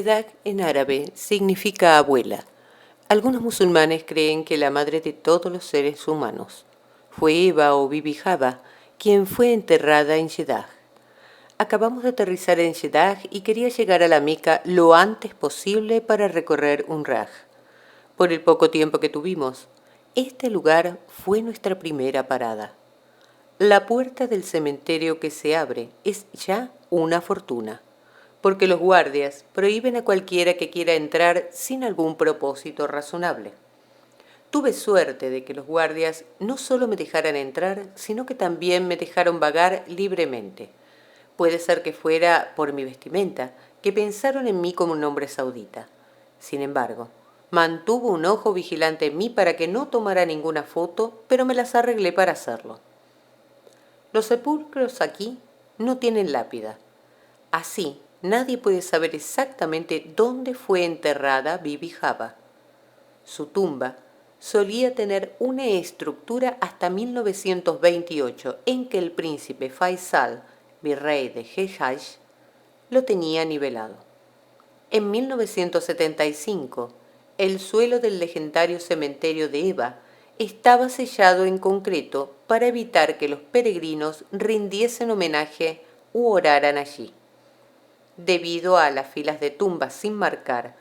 Jeddah en árabe significa abuela. Algunos musulmanes creen que la madre de todos los seres humanos fue Eva o Bibi Jaba, quien fue enterrada en Jeddah. Acabamos de aterrizar en Jeddah y quería llegar a la Meca lo antes posible para recorrer Umrah. Por el poco tiempo que tuvimos, este lugar fue nuestra primera parada. La puerta del cementerio que se abre es ya una fortuna, porque los guardias prohíben a cualquiera que quiera entrar sin algún propósito razonable. Tuve suerte de que los guardias no solo me dejaran entrar, sino que también me dejaron vagar libremente. Puede ser que fuera por mi vestimenta, que pensaron en mí como un hombre saudita. Sin embargo, mantuvo un ojo vigilante en mí para que no tomara ninguna foto, pero me las arreglé para hacerlo. Los sepulcros aquí no tienen lápida. Así, nadie puede saber exactamente dónde fue enterrada Bibi Jaba. Su tumba solía tener una estructura hasta 1928, en que el príncipe Faisal, virrey de Hejaz, lo tenía nivelado. En 1975, el suelo del legendario cementerio de Eva estaba sellado en concreto para evitar que los peregrinos rindiesen homenaje u oraran allí. Debido a las filas de tumbas sin marcar,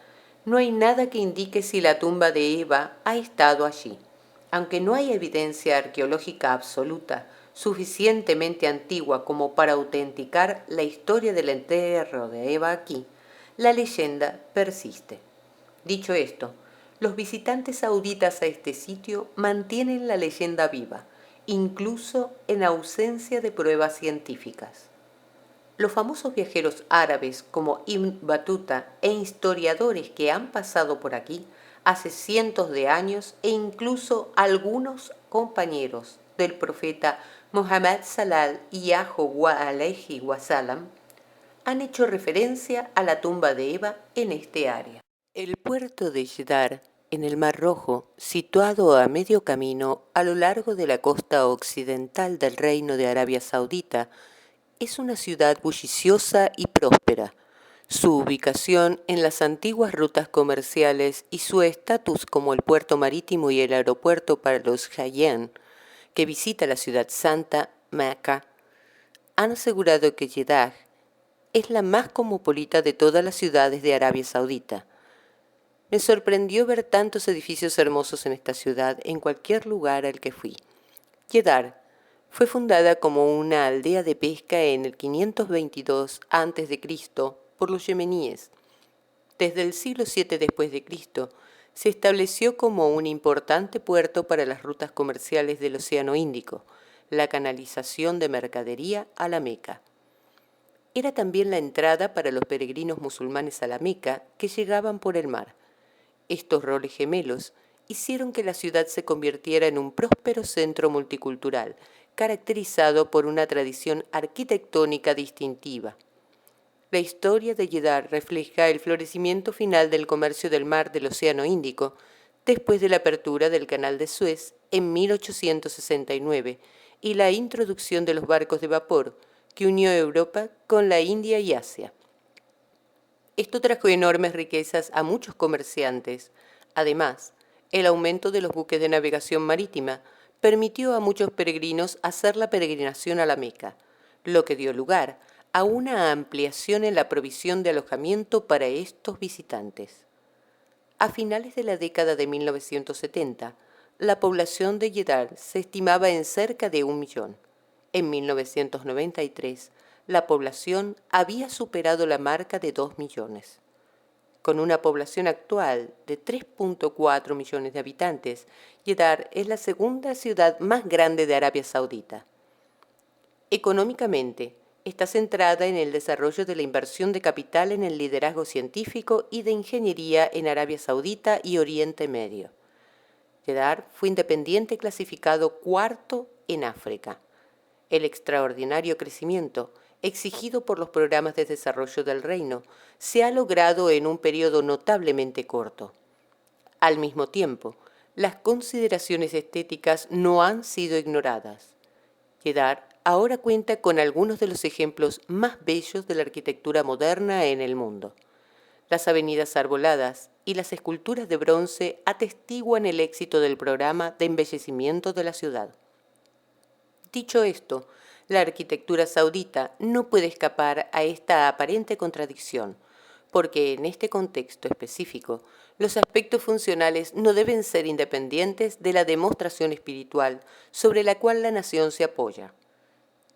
no hay nada que indique si la tumba de Eva ha estado allí. Aunque no hay evidencia arqueológica absoluta suficientemente antigua como para autenticar la historia del entierro de Eva aquí, la leyenda persiste. Dicho esto, los visitantes sauditas a este sitio mantienen la leyenda viva, incluso en ausencia de pruebas científicas. Los famosos viajeros árabes como Ibn Battuta e historiadores que han pasado por aquí hace cientos de años e incluso algunos compañeros del profeta Muhammad sallallahu alaihi wasallam han hecho referencia a la tumba de Eva en este área. El puerto de Jeddah, en el Mar Rojo, situado a medio camino a lo largo de la costa occidental del Reino de Arabia Saudita, es una ciudad bulliciosa y próspera. Su ubicación en las antiguas rutas comerciales y su estatus como el puerto marítimo y el aeropuerto para los Hajján, que visita la ciudad santa, Meca, han asegurado que Jeddah es la más cosmopolita de todas las ciudades de Arabia Saudita. Me sorprendió ver tantos edificios hermosos en esta ciudad en cualquier lugar al que fui. Jeddah fue fundada como una aldea de pesca en el 522 a.C. por los yemeníes. Desde el siglo VII después de Cristo se estableció como un importante puerto para las rutas comerciales del Océano Índico, la canalización de mercadería a la Meca. Era también la entrada para los peregrinos musulmanes a la Meca que llegaban por el mar. Estos roles gemelos hicieron que la ciudad se convirtiera en un próspero centro multicultural, caracterizado por una tradición arquitectónica distintiva. La historia de Jeddah refleja el florecimiento final del comercio del mar del Océano Índico después de la apertura del Canal de Suez en 1869 y la introducción de los barcos de vapor que unió Europa con la India y Asia. Esto trajo enormes riquezas a muchos comerciantes. Además, el aumento de los buques de navegación marítima permitió a muchos peregrinos hacer la peregrinación a la Meca, lo que dio lugar a una ampliación en la provisión de alojamiento para estos visitantes. A finales de la década de 1970, la población de Jeddah se estimaba en cerca de 1 millón. En 1993, la población había superado la marca de 2 millones. Con una población actual de 3.4 millones de habitantes, Jeddah es la segunda ciudad más grande de Arabia Saudita. Económicamente, está centrada en el desarrollo de la inversión de capital en el liderazgo científico y de ingeniería en Arabia Saudita y Oriente Medio. Jeddah fue independiente clasificado cuarto en África. El extraordinario crecimiento exigido por los programas de desarrollo del reino se ha logrado en un periodo notablemente corto. Al mismo tiempo, las consideraciones estéticas no han sido ignoradas. Jeddah ahora cuenta con algunos de los ejemplos más bellos de la arquitectura moderna en el mundo. Las avenidas arboladas y las esculturas de bronce atestiguan el éxito del programa de embellecimiento de la ciudad. Dicho esto, la arquitectura saudita no puede escapar a esta aparente contradicción, porque en este contexto específico, los aspectos funcionales no deben ser independientes de la demostración espiritual sobre la cual la nación se apoya,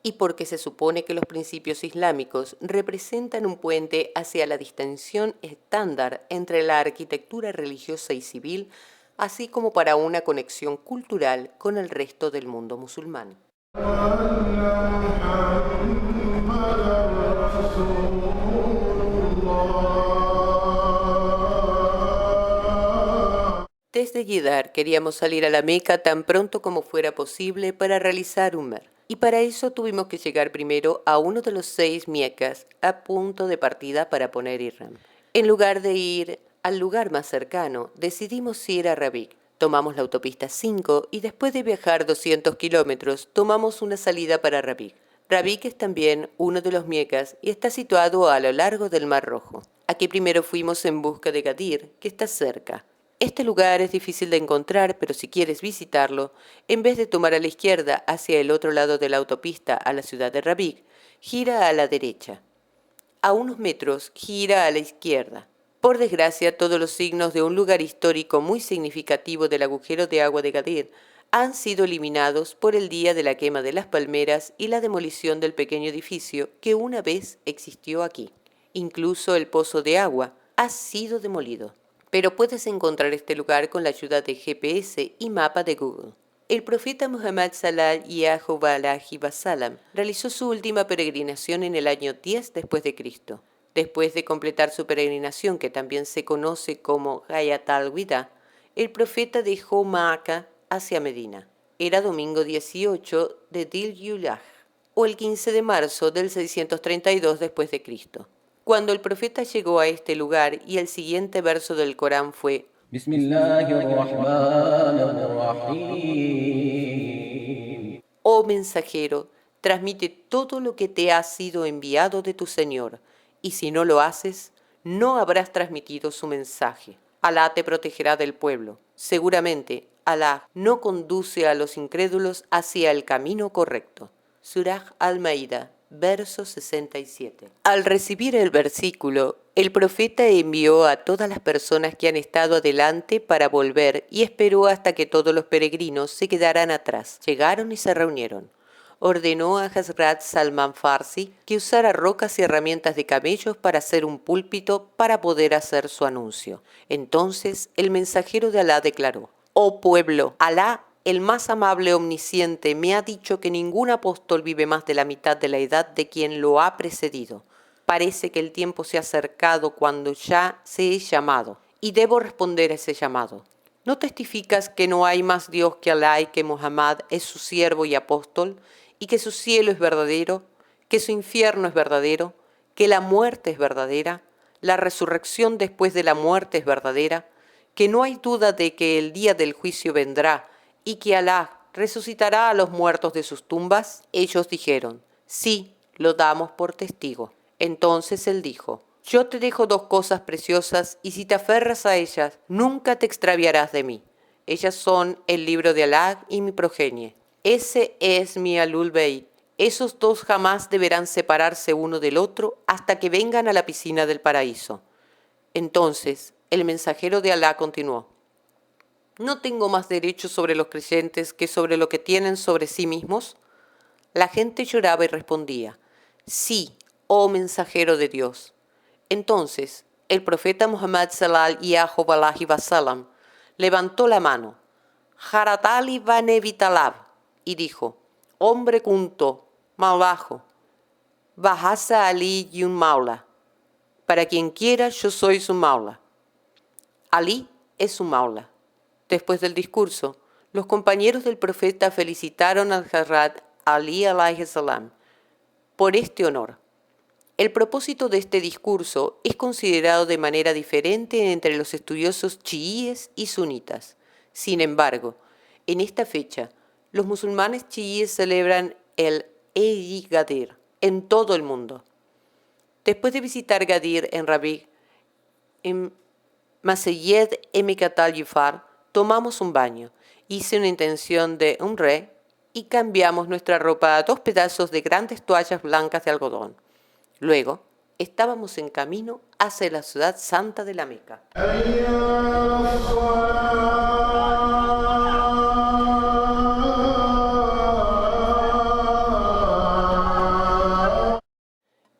y porque se supone que los principios islámicos representan un puente hacia la distinción estándar entre la arquitectura religiosa y civil, así como para una conexión cultural con el resto del mundo musulmán. Desde Yidar queríamos salir a la Meca tan pronto como fuera posible para realizar Umra, y para eso tuvimos que llegar primero a uno de los 6 miecas a punto de partida para poner Ihram. En lugar de ir al lugar más cercano, decidimos ir a Rabigh. Tomamos la autopista 5 y después de viajar 200 kilómetros, tomamos una salida para Rabigh. Rabigh es también uno de los miecas y está situado a lo largo del Mar Rojo. Aquí primero fuimos en busca de Gadir, que está cerca. Este lugar es difícil de encontrar, pero si quieres visitarlo, en vez de tomar a la izquierda hacia el otro lado de la autopista a la ciudad de Rabigh, gira a la derecha. A unos metros, gira a la izquierda. Por desgracia, todos los signos de un lugar histórico muy significativo del agujero de agua de Gadir han sido eliminados por el día de la quema de las palmeras y la demolición del pequeño edificio que una vez existió aquí. Incluso el pozo de agua ha sido demolido. Pero puedes encontrar este lugar con la ayuda de GPS y mapa de Google. El profeta Muhammad sallallahu alaihi wasallam realizó su última peregrinación en el año 10 después de Cristo. Después de completar su peregrinación, que también se conoce como Ghayat al-Wida, el profeta dejó Meca hacia Medina. Era domingo 18 de Dhul-Hijjah, o el 15 de marzo del 632 después de Cristo. Cuando el profeta llegó a este lugar y el siguiente verso del Corán fue: Oh mensajero, transmite todo lo que te ha sido enviado de tu Señor, y si no lo haces, no habrás transmitido su mensaje. Alá te protegerá del pueblo. Seguramente, Alá no conduce a los incrédulos hacia el camino correcto. Surah Al-Maida, verso 67. Al recibir el versículo, el profeta envió a todas las personas que han estado adelante para volver y esperó hasta que todos los peregrinos se quedaran atrás. Llegaron y se reunieron. Ordenó a Hazrat Salman Farsi que usara rocas y herramientas de camellos para hacer un púlpito para poder hacer su anuncio. Entonces el mensajero de Alá declaró: Oh pueblo, Alá, el más amable omnisciente, me ha dicho que ningún apóstol vive más de la mitad de la edad de quien lo ha precedido. Parece que el tiempo se ha acercado cuando ya se he llamado, y debo responder a ese llamado. ¿No testificas que no hay más Dios que Alá y que Muhammad es su siervo y apóstol, y que su cielo es verdadero, que su infierno es verdadero, que la muerte es verdadera, la resurrección después de la muerte es verdadera, que no hay duda de que el día del juicio vendrá y que Alá resucitará a los muertos de sus tumbas? Ellos dijeron: sí, lo damos por testigo. Entonces él dijo: yo te dejo 2 cosas preciosas y si te aferras a ellas, nunca te extraviarás de mí. Ellas son el libro de Alá y mi progenie. Ese es mi Alul Bey. Esos 2 jamás deberán separarse uno del otro hasta que vengan a la piscina del paraíso. Entonces el mensajero de Alá continuó: ¿no tengo más derecho sobre los creyentes que sobre lo que tienen sobre sí mismos? La gente lloraba y respondía: sí, oh mensajero de Dios. Entonces el profeta Muhammad sallallahu alaihi wasallam levantó la mano, Haratali Banevi Talab, y dijo: hombre culto, malvajo, Bahasa Ali y un maula. Para quien quiera, yo soy su maula. Ali es su maula. Después del discurso, los compañeros del profeta felicitaron al Hazrat Ali alayhi salam por este honor. El propósito de este discurso es considerado de manera diferente entre los estudiosos chiíes y sunitas. Sin embargo, en esta fecha, los musulmanes chiíes celebran el Eid Gadir en todo el mundo. Después de visitar Gadir en Rabigh, En Maseyed Emekatal Yifar tomamos un baño, hice una intención de umreh y cambiamos nuestra ropa a 2 pedazos de grandes toallas blancas de algodón. Luego, estábamos en camino hacia la ciudad santa de la Meca.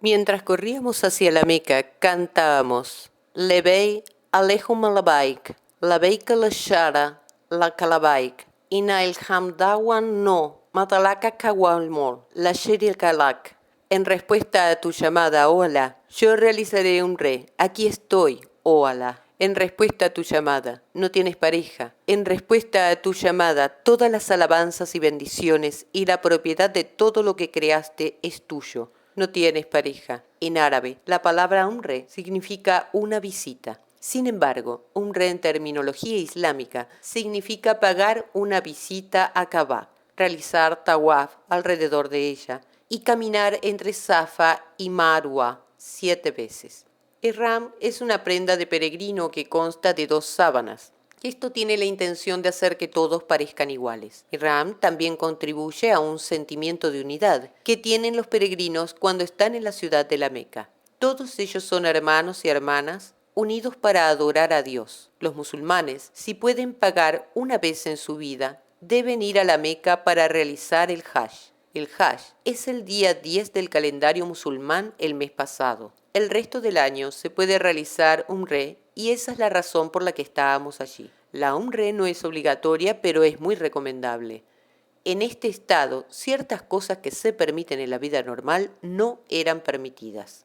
Mientras corríamos hacia la Meca, cantábamos Lebei Alehum Labaik, Labaik la Shara, la Kalabaik, Ina el Hamdawan no, Matalaka Kawalmol, la Sheri Kalak. En respuesta a tu llamada, oh Alá, yo realizaré un re. Aquí estoy, oh Alá. En respuesta a tu llamada, no tienes pareja. En respuesta a tu llamada, todas las alabanzas y bendiciones y la propiedad de todo lo que creaste es tuyo. No tienes pareja. En árabe, la palabra umre significa una visita. Sin embargo, umre en terminología islámica significa pagar una visita a Kaaba, realizar tawaf alrededor de ella y caminar entre Safa y Marwa 7 veces. Ihram es una prenda de peregrino que consta de 2 sábanas. Esto tiene la intención de hacer que todos parezcan iguales. Ihram también contribuye a un sentimiento de unidad que tienen los peregrinos cuando están en la ciudad de la Meca. Todos ellos son hermanos y hermanas unidos para adorar a Dios. Los musulmanes, si pueden pagar una vez en su vida, deben ir a la Meca para realizar el Hajj. El Hajj es el día 10 del calendario musulmán el mes pasado. El resto del año se puede realizar umreh y esa es la razón por la que estábamos allí. La umreh no es obligatoria, pero es muy recomendable. En este estado, ciertas cosas que se permiten en la vida normal no eran permitidas.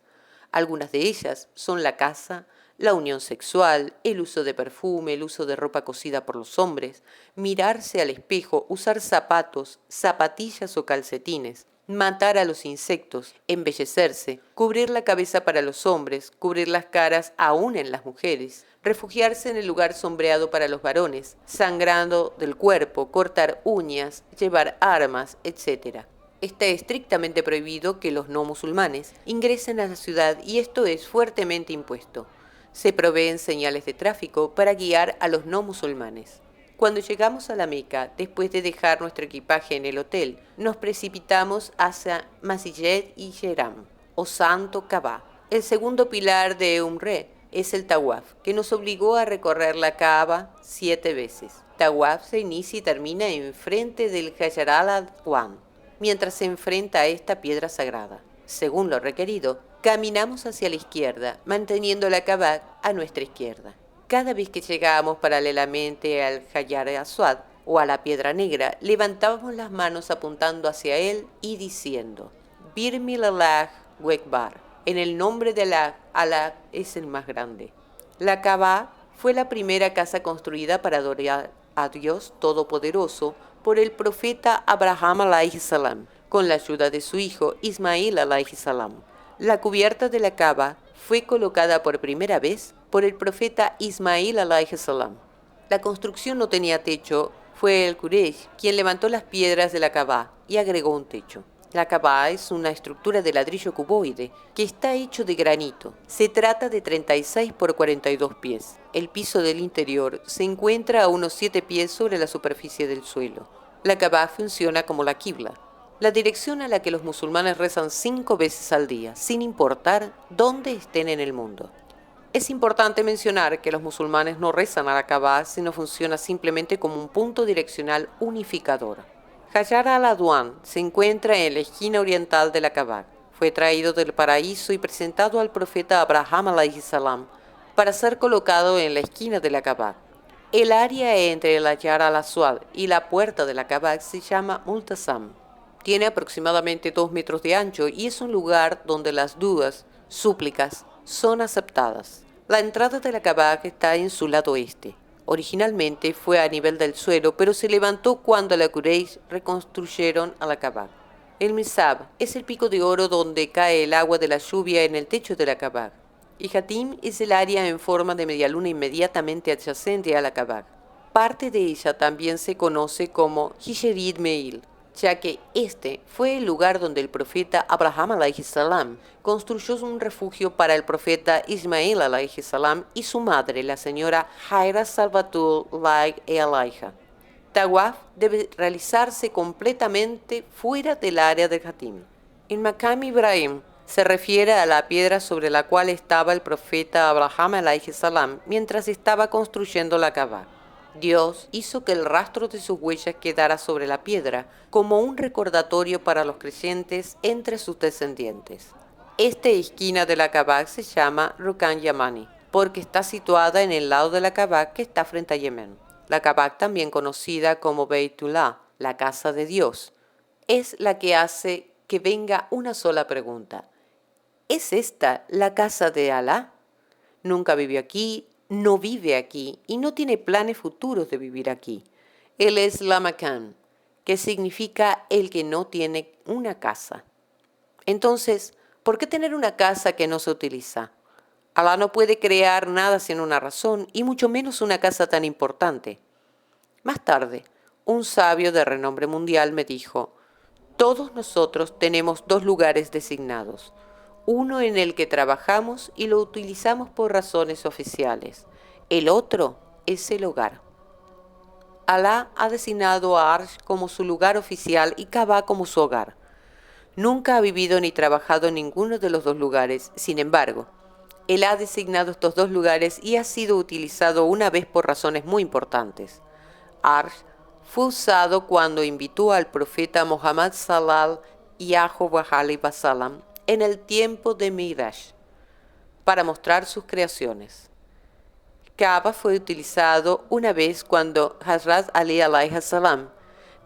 Algunas de ellas son la caza, la unión sexual, el uso de perfume, el uso de ropa cosida por los hombres, mirarse al espejo, usar zapatos, zapatillas o calcetines, matar a los insectos, embellecerse, cubrir la cabeza para los hombres, cubrir las caras aún en las mujeres, refugiarse en el lugar sombreado para los varones, sangrando del cuerpo, cortar uñas, llevar armas, etc. Está estrictamente prohibido que los no musulmanes ingresen a la ciudad y esto es fuertemente impuesto. Se proveen señales de tráfico para guiar a los no musulmanes. Cuando llegamos a la Meca, después de dejar nuestro equipaje en el hotel, nos precipitamos hacia Masjid y Jeram, o Santo Kaaba. El segundo pilar de umreh es el tawaf, que nos obligó a recorrer la Kaaba 7 veces. Tawaf se inicia y termina enfrente del Hajar al-Aswad, mientras se enfrenta a esta piedra sagrada. Según lo requerido, caminamos hacia la izquierda, manteniendo la Kaaba a nuestra izquierda. Cada vez que llegábamos paralelamente al Hajar al-Aswad o a la piedra negra, levantábamos las manos apuntando hacia él y diciendo: Birmilallah Wekbar, en el nombre de Alá, Alá es el más grande. La Kaaba fue la primera casa construida para adorar a Dios Todopoderoso por el profeta Abraham alayhi salam, con la ayuda de su hijo Ismail alayhi salam. La cubierta de la Kaaba fue colocada por primera vez por el profeta Ismail alayhi salam. La construcción no tenía techo, fue el Quraysh quien levantó las piedras de la Kaaba y agregó un techo. La Kaaba es una estructura de ladrillo cuboide que está hecho de granito. Se trata de 36 por 42 pies. El piso del interior se encuentra a unos 7 pies sobre la superficie del suelo. La Kaaba funciona como la Qibla, la dirección a la que los musulmanes rezan 5 veces al día, sin importar dónde estén en el mundo. Es importante mencionar que los musulmanes no rezan a la Kaaba, sino funciona simplemente como un punto direccional unificador. Hajar al-Aswad se encuentra en la esquina oriental de la Kaaba. Fue traído del paraíso y presentado al profeta Abraham alayhi salam para ser colocado en la esquina de la Kaaba. El área entre el Hajar al-Aswad y la puerta de la Kaaba se llama Multazam. Tiene aproximadamente 2 metros de ancho y es un lugar donde las dudas, súplicas, son aceptadas. La entrada de la Kaaba está en su lado este. Originalmente fue a nivel del suelo, pero se levantó cuando los Quraysh reconstruyeron a la Kaaba. El Mizab es el pico de oro donde cae el agua de la lluvia en el techo de la Kaaba. Y Hatim es el área en forma de medialuna inmediatamente adyacente a la Kaaba. Parte de ella también se conoce como Hisherid Meil, ya que este fue el lugar donde el profeta Abraham alayhi salam construyó un refugio para el profeta Ismael alayhi salam y su madre, la señora Haira Salvatul alayha. Tawaf debe realizarse completamente fuera del área del Hatim. En Maqam Ibrahim se refiere a la piedra sobre la cual estaba el profeta Abraham alayhi salam mientras estaba construyendo la Kaaba. Dios hizo que el rastro de sus huellas quedara sobre la piedra como un recordatorio para los creyentes entre sus descendientes. Esta esquina de la Kaaba se llama Rukn Yamani porque está situada en el lado de la Kaaba que está frente a Yemen. La Kaaba, también conocida como Beitullah, la casa de Dios, es la que hace que venga una sola pregunta. ¿Es esta la casa de Alá? Nunca vivió aquí, no vive aquí y no tiene planes futuros de vivir aquí. Él es la Makan, que significa el que no tiene una casa. Entonces, ¿por qué tener una casa que no se utiliza? Alá no puede crear nada sin una razón y mucho menos una casa tan importante. Más tarde, un sabio de renombre mundial me dijo: todos nosotros tenemos dos lugares designados, uno en el que trabajamos y lo utilizamos por razones oficiales. El otro es el hogar. Alá ha designado a Arsh como su lugar oficial y Kaaba como su hogar. Nunca ha vivido ni trabajado en ninguno de los dos lugares. Sin embargo, Él ha designado estos dos lugares y ha sido utilizado una vez por razones muy importantes. Arsh fue usado cuando invitó al profeta Muhammad sallallahu alaihi wasallam en el tiempo de Miraj para mostrar sus creaciones. Kaaba fue utilizado una vez cuando Hazrat Ali alayhi salam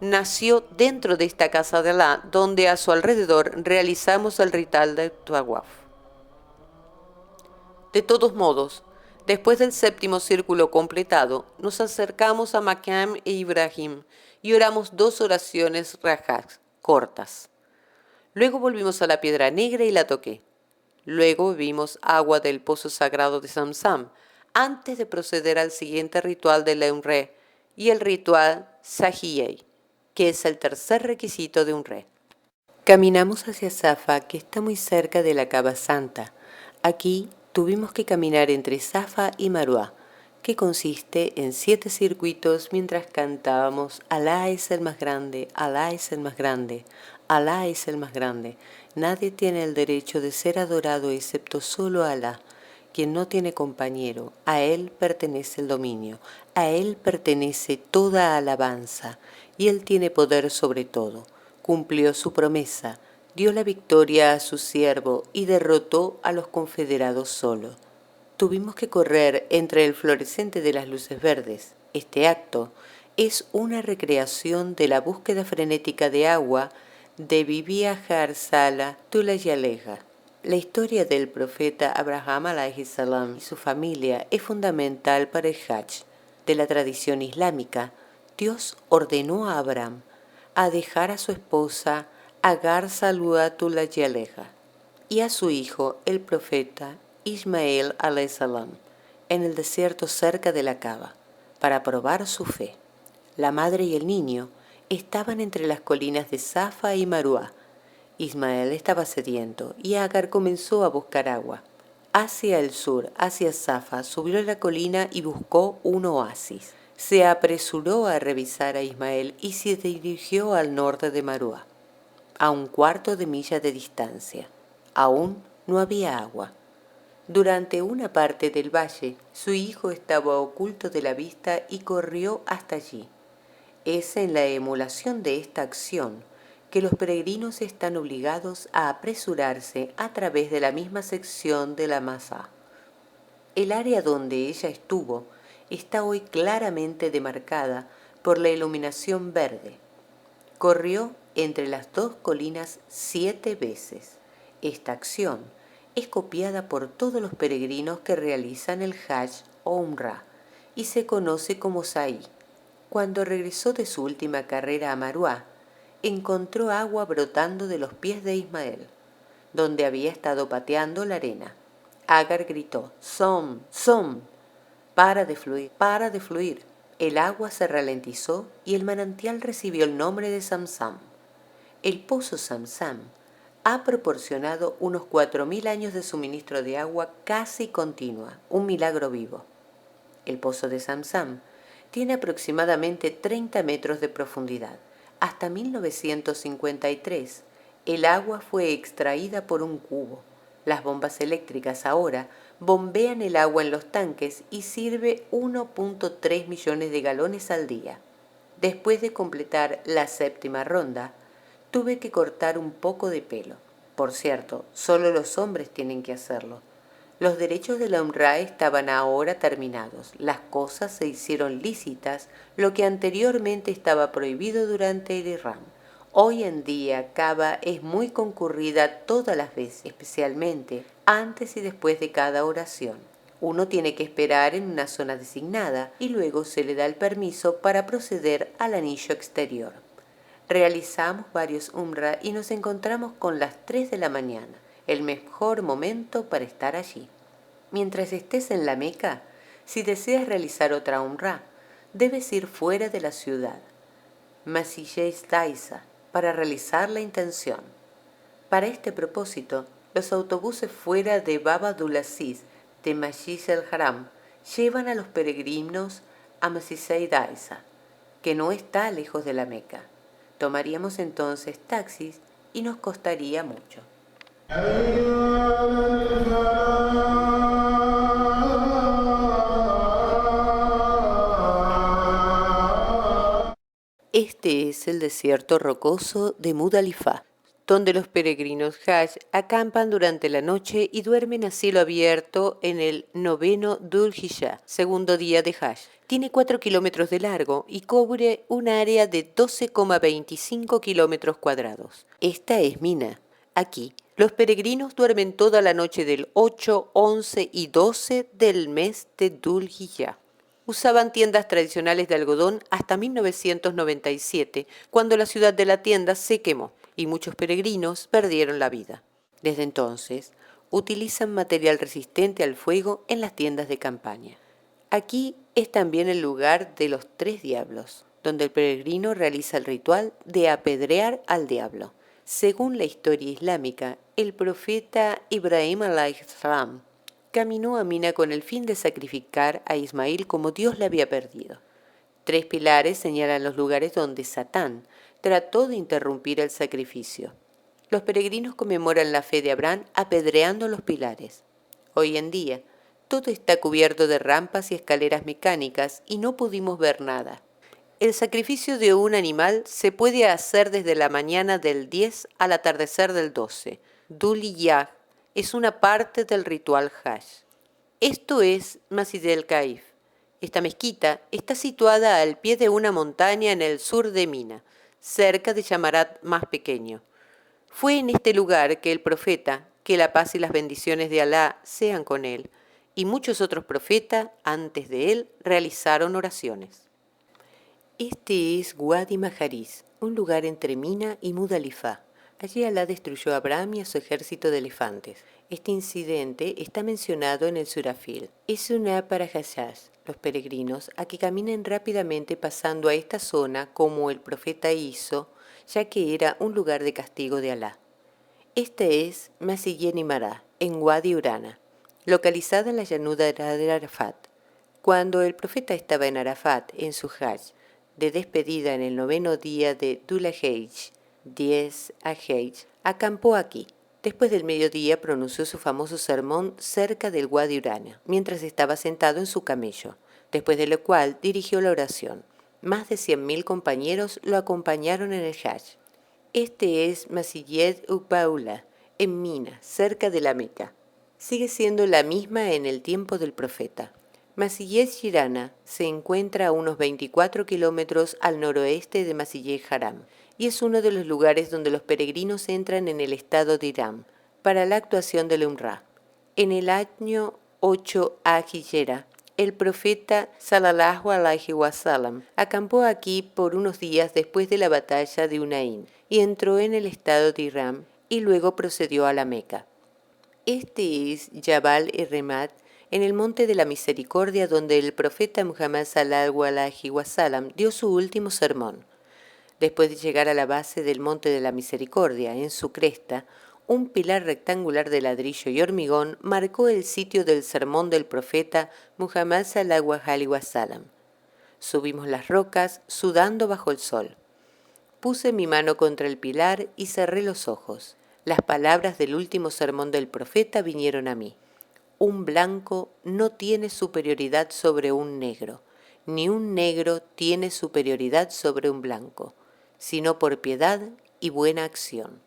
nació dentro de esta casa de Alá, donde a su alrededor realizamos el ritual de Tawaf. De todos modos, después del séptimo círculo completado, nos acercamos a Maqam e Ibrahim y oramos 2 oraciones rajás, cortas. Luego volvimos a la piedra negra y la toqué. Luego bebimos agua del pozo sagrado de Zamzam, antes de proceder al siguiente ritual de la Umreh y el ritual Sahiyey, que es el tercer requisito de Umreh. Caminamos hacia Safa, que está muy cerca de la Kaaba Santa. Aquí tuvimos que caminar entre Safa y Marwa, que consiste en 7 circuitos mientras cantábamos: Alá es el más grande, Alá es el más grande, Alá es el más grande. Nadie tiene el derecho de ser adorado excepto solo Alá, quien no tiene compañero. A Él pertenece el dominio, a Él pertenece toda alabanza, y Él tiene poder sobre todo. Cumplió su promesa, dio la victoria a su siervo y derrotó a los confederados solo. Tuvimos que correr entre el fluorescente de las luces verdes. Este acto es una recreación de la búsqueda frenética de agua de Bibi Hajar Salah Tulayaleja. La historia del profeta Abraham alayhi salam y su familia es fundamental para el Hajj. De la tradición islámica, Dios ordenó a Abraham a dejar a su esposa Agar Saluatulayaleja y a su hijo, el profeta Ismael alayhi salam, en el desierto cerca de la Kaaba, para probar su fe. La madre y el niño estaban entre las colinas de Safa y Marwa. Ismael estaba sediento y Agar comenzó a buscar agua. Hacia el sur, hacia Safa, subió a la colina y buscó un oasis. Se apresuró a revisar a Ismael y se dirigió al norte de Marwa, a 1/4 de milla de distancia. Aún no había agua. Durante una parte del valle, su hijo estaba oculto de la vista y corrió hasta allí. Es en la emulación de esta acción que los peregrinos están obligados a apresurarse a través de la misma sección de la masa. El área donde ella estuvo está hoy claramente demarcada por la iluminación verde. Corrió entre las 2 colinas 7 veces. Esta acción es copiada por todos los peregrinos que realizan el Hajj o Umrah y se conoce como Sa'i. Cuando regresó de su última carrera a Marwa, encontró agua brotando de los pies de Ismael, donde había estado pateando la arena. Agar gritó: «Som, Som, para de fluir, para de fluir». El agua se ralentizó y el manantial recibió el nombre de Zamzam. El pozo Zamzam ha proporcionado unos 4.000 años de suministro de agua casi continua, un milagro vivo. El pozo de Zamzam tiene aproximadamente 30 metros de profundidad. Hasta 1953, el agua fue extraída por un cubo. Las bombas eléctricas ahora bombean el agua en los tanques y sirve 1.3 millones de galones al día. Después de completar la 7ª ronda, tuve que cortar un poco de pelo. Por cierto, solo los hombres tienen que hacerlo. Los derechos de la UNRWA estaban ahora terminados. Las cosas se hicieron lícitas, lo que anteriormente estaba prohibido durante el Irán. Hoy en día Kaaba es muy concurrida todas las veces, especialmente antes y después de cada oración. Uno tiene que esperar en una zona designada y luego se le da el permiso para proceder al anillo exterior. Realizamos varios umra y nos encontramos con las 3 de la mañana, el mejor momento para estar allí. Mientras estés en la Meca, si deseas realizar otra umra, debes ir fuera de la ciudad, Masjid Taisa, para realizar la intención. Para este propósito, los autobuses fuera de Bab Abdulaziz de Masjid el-Haram llevan a los peregrinos a Masjid Taisa, que no está lejos de la Meca. Tomaríamos entonces taxis y nos costaría mucho. Este es el desierto rocoso de Mudalifá, donde los peregrinos Hajj acampan durante la noche y duermen a cielo abierto en el 9º Dhul Hijjah, segundo día de Hajj. Tiene 4 kilómetros de largo y cubre un área de 12,25 kilómetros cuadrados. Esta es Mina. Aquí, los peregrinos duermen toda la noche del 8, 11 y 12 del mes de Dhul Hijjah. Usaban tiendas tradicionales de algodón hasta 1997, cuando la ciudad de la tienda se quemó y muchos peregrinos perdieron la vida. Desde entonces, utilizan material resistente al fuego en las tiendas de campaña. Aquí es también el lugar de los 3 diablos, donde el peregrino realiza el ritual de apedrear al diablo. Según la historia islámica, el profeta Ibrahim alayhi salam caminó a Mina con el fin de sacrificar a Ismail como Dios le había pedido. 3 pilares señalan los lugares donde Satán trató de interrumpir el sacrificio. Los peregrinos conmemoran la fe de Abraham apedreando los pilares. Hoy en día, todo está cubierto de rampas y escaleras mecánicas y no pudimos ver nada. El sacrificio de un animal se puede hacer desde la mañana del 10 al atardecer del 12. Dhul Hijjah es una parte del ritual Hajj. Esto es Masjid el-Kaif. Esta mezquita está situada al pie de una montaña en el sur de Mina, cerca de Jamarat más pequeño. Fue en este lugar que el profeta, que la paz y las bendiciones de Alá sean con él, y muchos otros profetas antes de él realizaron oraciones. Este es Wadi Maharis, un lugar entre Mina y Mudalifá. Allí Alá destruyó a Abraham y a su ejército de elefantes. Este incidente está mencionado en el Surafil. Es una para Hajjaj, los peregrinos, a que caminen rápidamente pasando a esta zona como el profeta hizo, ya que era un lugar de castigo de Alá. Este es Masjid Nimará, en Wadi Urana, localizada en la llanura de Arafat. Cuando el profeta estaba en Arafat, en su Hajj, de despedida en el 9º día de Dhul Hijjah, 10 Hajj, acampó aquí. Después del mediodía pronunció su famoso sermón cerca del Wadi Urana, mientras estaba sentado en su camello, después de lo cual dirigió la oración. Más de 100.000 compañeros lo acompañaron en el Hajj. Este es Masjid Uqbaula, en Mina, cerca de la Meca. Sigue siendo la misma en el tiempo del profeta. Masjid Jirana se encuentra a unos 24 kilómetros al noroeste de Masjid Haram y es uno de los lugares donde los peregrinos entran en el estado de Irán para la actuación del Umrah. En el año 8 Hijra, el profeta sallallahu alaihi wasallam acampó aquí por unos días después de la batalla de Hunayn y entró en el estado de Irán y luego procedió a la Meca. Este es Jabal-e-Remat, en el Monte de la Misericordia, donde el profeta Muhammad sallallahu alaihi wasallam dio su último sermón. Después de llegar a la base del Monte de la Misericordia, en su cresta, un pilar rectangular de ladrillo y hormigón marcó el sitio del sermón del profeta Muhammad sallallahu alaihi wasallam. Subimos las rocas, sudando bajo el sol. Puse mi mano contra el pilar y cerré los ojos. Las palabras del último sermón del profeta vinieron a mí. Un blanco no tiene superioridad sobre un negro, ni un negro tiene superioridad sobre un blanco, sino por piedad y buena acción.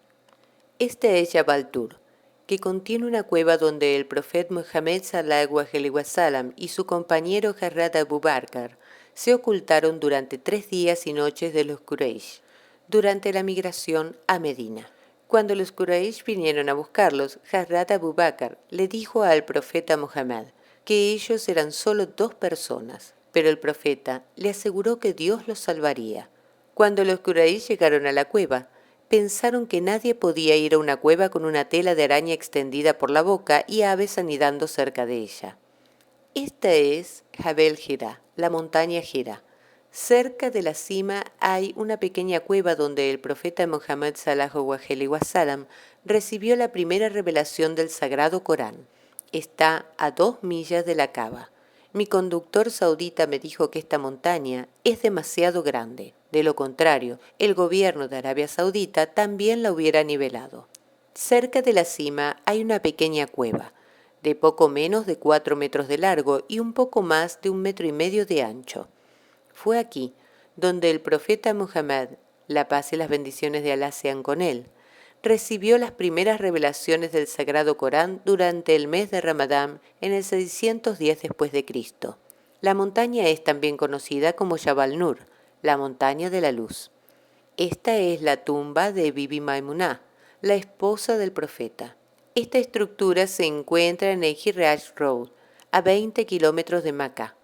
Este es Jabal Tur, que contiene una cueva donde el profeta Muhammad sallallahu alaihi wasallam y su compañero Hazrat Abu Bakr se ocultaron durante 3 días y noches de los Quraysh, durante la migración a Medina. Cuando los Quraysh vinieron a buscarlos, Hazrat Abu Bakr le dijo al profeta Muhammad que ellos eran solo 2 personas, pero el profeta le aseguró que Dios los salvaría. Cuando los Quraysh llegaron a la cueva, pensaron que nadie podía ir a una cueva con una tela de araña extendida por la boca y aves anidando cerca de ella. Esta es Jabal Hira, la montaña Hira. Cerca de la cima hay una pequeña cueva donde el profeta Muhammad sallallahu alaihi wasallam recibió la primera revelación del Sagrado Corán. Está a 2 millas de la Kaaba. Mi conductor saudita me dijo que esta montaña es demasiado grande. De lo contrario, el gobierno de Arabia Saudita también la hubiera nivelado. Cerca de la cima hay una pequeña cueva, de poco menos de 4 metros de largo y un poco más de 1,5 metros de ancho. Fue aquí donde el profeta Muhammad, la paz y las bendiciones de Alá sean con él, recibió las primeras revelaciones del Sagrado Corán durante el mes de Ramadán en el 610 después de Cristo. La montaña es también conocida como Jabal Nur, la montaña de la luz. Esta es la tumba de Bibi Maimuná, la esposa del profeta. Esta estructura se encuentra en el Hiraj Road, a 20 kilómetros de Meca.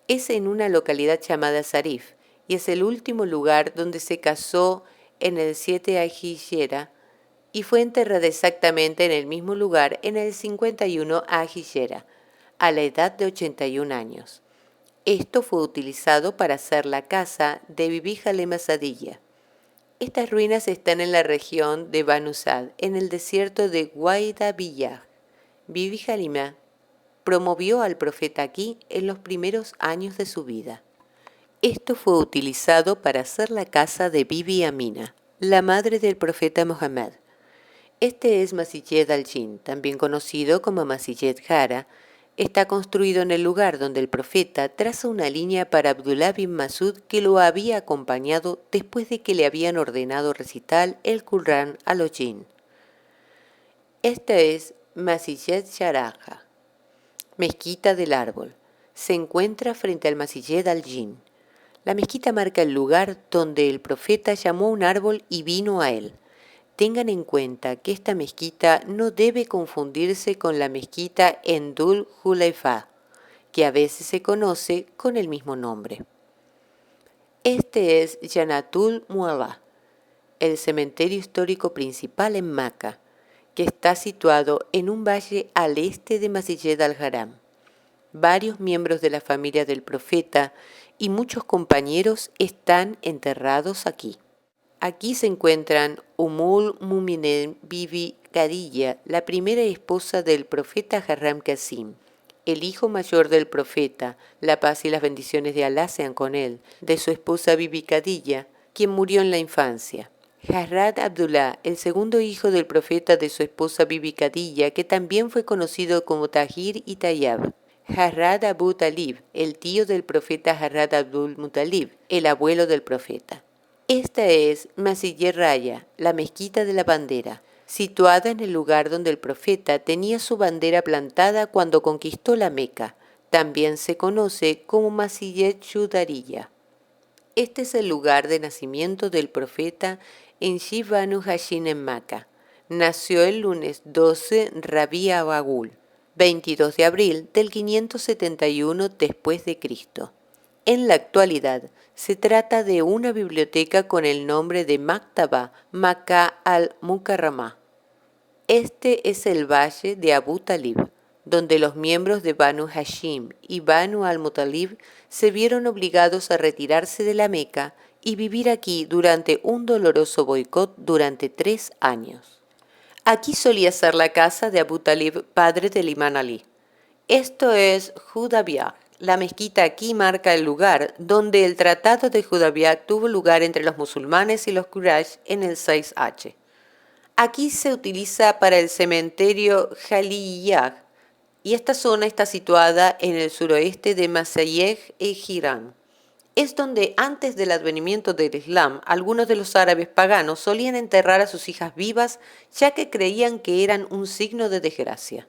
Es en una localidad llamada Sarif y es el último lugar donde se casó en el 7 Hijra y fue enterrada exactamente en el mismo lugar en el 51 Hijra, a la edad de 81 años. Esto fue utilizado para hacer la casa de Bibi Halima Sadiyya. Estas ruinas están en la región de Banu Sad, en el desierto de Guaida Billah. Bibi Halima promovió al profeta aquí en los primeros años de su vida. Esto fue utilizado para hacer la casa de Bibi Amina, la madre del profeta Muhammad. Este es Masjid al-Jinn, también conocido como Masjid Hara. Está construido en el lugar donde el profeta traza una línea para Abdullah bin Masud, que lo había acompañado después de que le habían ordenado recitar el Qur'án a los jinn. Esta es Masjid Sharaja, mezquita del árbol. Se encuentra frente al Masjid al-Jinn. La mezquita marca el lugar donde el profeta llamó a un árbol y vino a él. Tengan en cuenta que esta mezquita no debe confundirse con la mezquita en Dhul Hulaifa, que a veces se conoce con el mismo nombre. Este es Janatul Mu'alla, el cementerio histórico principal en Meca, que está situado en un valle al este de Masjid al-Haram. Varios miembros de la familia del profeta y muchos compañeros están enterrados aquí. Aquí se encuentran Mu'minin Bibi Khadija, la primera esposa del profeta Harram Qasim, el hijo mayor del profeta, la paz y las bendiciones de Alá sean con él, de su esposa Bibi Khadija, quien murió en la infancia. Hazrat Abdullah, el segundo hijo del profeta de su esposa Bibi Khadija, que también fue conocido como Tahir y Tayyab. Hazrat Abu Talib, el tío del profeta Hazrat Abdul Muttalib, el abuelo del profeta. Esta es Masjid Raya, la mezquita de la bandera, situada en el lugar donde el profeta tenía su bandera plantada cuando conquistó la Meca. También se conoce como Masjid Shudariya. Este es el lugar de nacimiento del profeta en Shibanu Hashin en Meca. Nació el lunes 12 Rabi' al-Awwal, 22 de abril del 571 después de Cristo. En la actualidad, se trata de una biblioteca con el nombre de Maktaba Makka al-Mukarramah. Este es el valle de Abu Talib, donde los miembros de Banu Hashim y Banu al-Muttalib se vieron obligados a retirarse de la Meca y vivir aquí durante un doloroso boicot durante 3 años. Aquí solía ser la casa de Abu Talib, padre del Imán Ali. Esto es Hudabiya. La mezquita aquí marca el lugar donde el Tratado de Hudabiya tuvo lugar entre los musulmanes y los Quraysh en el 6H. Aquí se utiliza para el cementerio Jaliyah y esta zona está situada en el suroeste de Masayeh e Girán. Es donde antes del advenimiento del Islam, algunos de los árabes paganos solían enterrar a sus hijas vivas ya que creían que eran un signo de desgracia.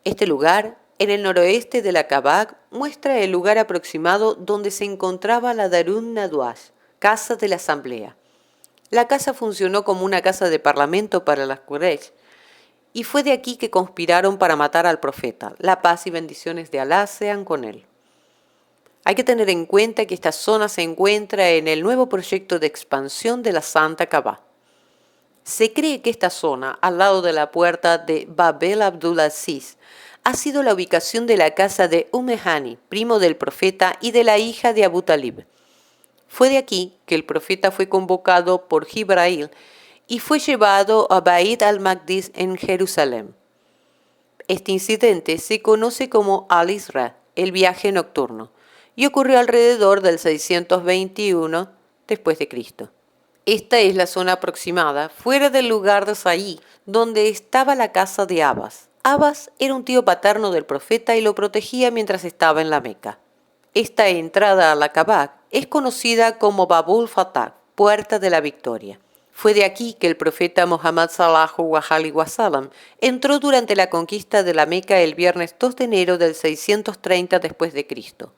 Este lugar, en el noroeste de la Kaaba, muestra el lugar aproximado donde se encontraba la Darun Nadwash, casa de la asamblea. La casa funcionó como una casa de parlamento para las Quraysh, y fue de aquí que conspiraron para matar al profeta. La paz y bendiciones de Alá sean con él. Hay que tener en cuenta que esta zona se encuentra en el nuevo proyecto de expansión de la Santa Kaaba. Se cree que esta zona, al lado de la puerta de Babel Abdulaziz, ha sido la ubicación de la casa de Hani, primo del profeta y de la hija de Abu Talib. Fue de aquí que el profeta fue convocado por Jibrail y fue llevado a Bait al-Maqdis en Jerusalén. Este incidente se conoce como Al-Isra, el viaje nocturno, y ocurrió alrededor del 621 después de Cristo. Esta es la zona aproximada, fuera del lugar de Saí, donde estaba la casa de Abbas. Abbas era un tío paterno del profeta y lo protegía mientras estaba en la Meca. Esta entrada a la Kaaba es conocida como Babul Fatah, Puerta de la Victoria. Fue de aquí que el profeta Muhammad sallallahu alaihi wasallam entró durante la conquista de la Meca el viernes 2 de enero del 630 después de Cristo.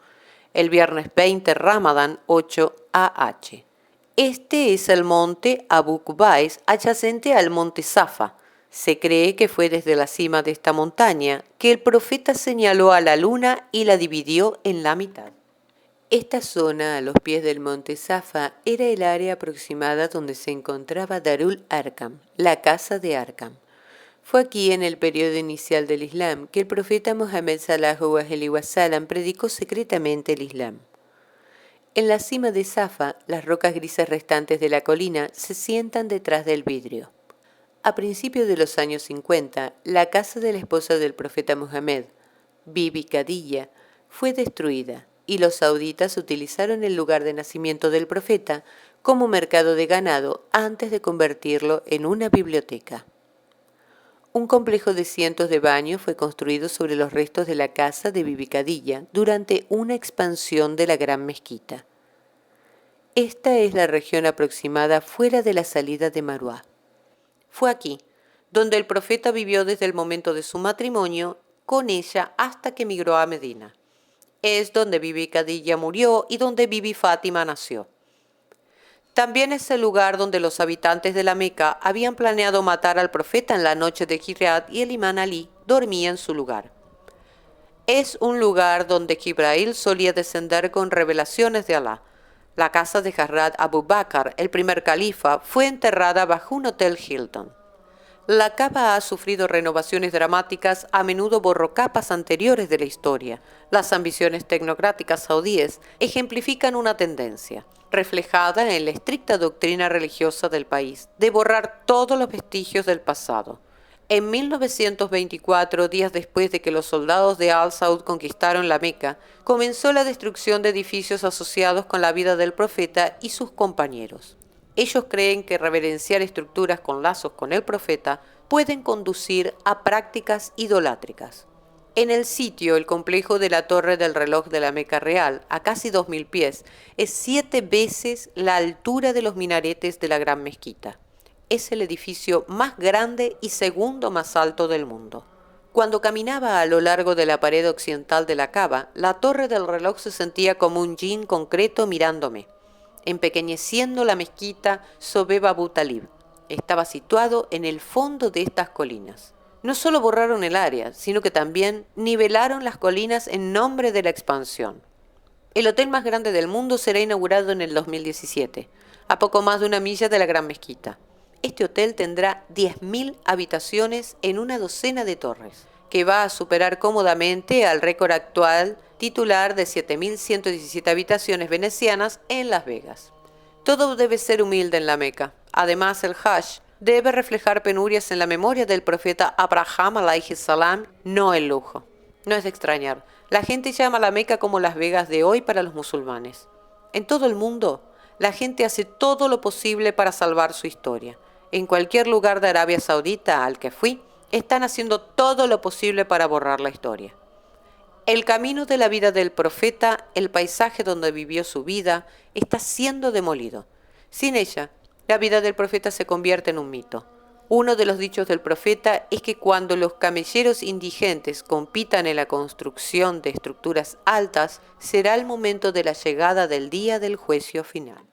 El viernes 20 Ramadán 8 AH. Este es el monte Abu Qubais, adyacente al monte Safa. Se cree que fue desde la cima de esta montaña que el profeta señaló a la luna y la dividió en la mitad. Esta zona, a los pies del monte Safa, era el área aproximada donde se encontraba Darul Arqam, la casa de Arqam. Fue aquí, en el periodo inicial del Islam, que el profeta Muhammad sallallahu alaihi wasallam predicó secretamente el Islam. En la cima de Safa, las rocas grises restantes de la colina se sientan detrás del vidrio. A principios de los años 50, la casa de la esposa del profeta Muhammad, Bibi Khadija, fue destruida y los sauditas utilizaron el lugar de nacimiento del profeta como mercado de ganado antes de convertirlo en una biblioteca. Un complejo de cientos de baños fue construido sobre los restos de la casa de Bibi Khadija durante una expansión de la gran mezquita. Esta es la región aproximada fuera de la salida de Marwá. Fue aquí donde el profeta vivió desde el momento de su matrimonio con ella hasta que migró a Medina. Es donde Bibi Khadija murió y donde Bibi Fátima nació. También es el lugar donde los habitantes de la Meca habían planeado matar al profeta en la noche de Hijrat y el imán Ali dormía en su lugar. Es un lugar donde Jibrail solía descender con revelaciones de Alá. La casa de Hazrat Abu Bakr, el primer califa, fue enterrada bajo un hotel Hilton. La Kaaba ha sufrido renovaciones dramáticas, a menudo borró capas anteriores de la historia. Las ambiciones tecnocráticas saudíes ejemplifican una tendencia, reflejada en la estricta doctrina religiosa del país, de borrar todos los vestigios del pasado. En 1924, días después de que los soldados de Al-Saud conquistaron la Meca, comenzó la destrucción de edificios asociados con la vida del profeta y sus compañeros. Ellos creen que reverenciar estructuras con lazos con el profeta pueden conducir a prácticas idolátricas. En el sitio, el complejo de la Torre del Reloj de la Meca Real, a casi 2000 pies, es 7 veces la altura de los minaretes de la Gran Mezquita. Es el edificio más grande y segundo más alto del mundo. Cuando caminaba a lo largo de la pared occidental de la Kaaba, la Torre del Reloj se sentía como un jinn concreto mirándome, empequeñeciendo la mezquita Sobeb Abu Talib. Estaba situado en el fondo de estas colinas. No solo borraron el área, sino que también nivelaron las colinas en nombre de la expansión. El hotel más grande del mundo será inaugurado en el 2017, a poco más de 1 milla de la Gran Mezquita. Este hotel tendrá 10.000 habitaciones en una docena de torres, que va a superar cómodamente al récord actual titular de 7.117 habitaciones venecianas en Las Vegas. Todo debe ser humilde en la Meca. Además, el Hajj debe reflejar penurias en la memoria del profeta Abraham alayhi salam, no el lujo. No es de extrañar, la gente llama a la Meca como Las Vegas de hoy para los musulmanes. En todo el mundo, la gente hace todo lo posible para salvar su historia. En cualquier lugar de Arabia Saudita al que fui, están haciendo todo lo posible para borrar la historia. El camino de la vida del profeta, el paisaje donde vivió su vida, está siendo demolido. Sin ella, la vida del profeta se convierte en un mito. Uno de los dichos del profeta es que cuando los camelleros indigentes compitan en la construcción de estructuras altas, será el momento de la llegada del día del juicio final.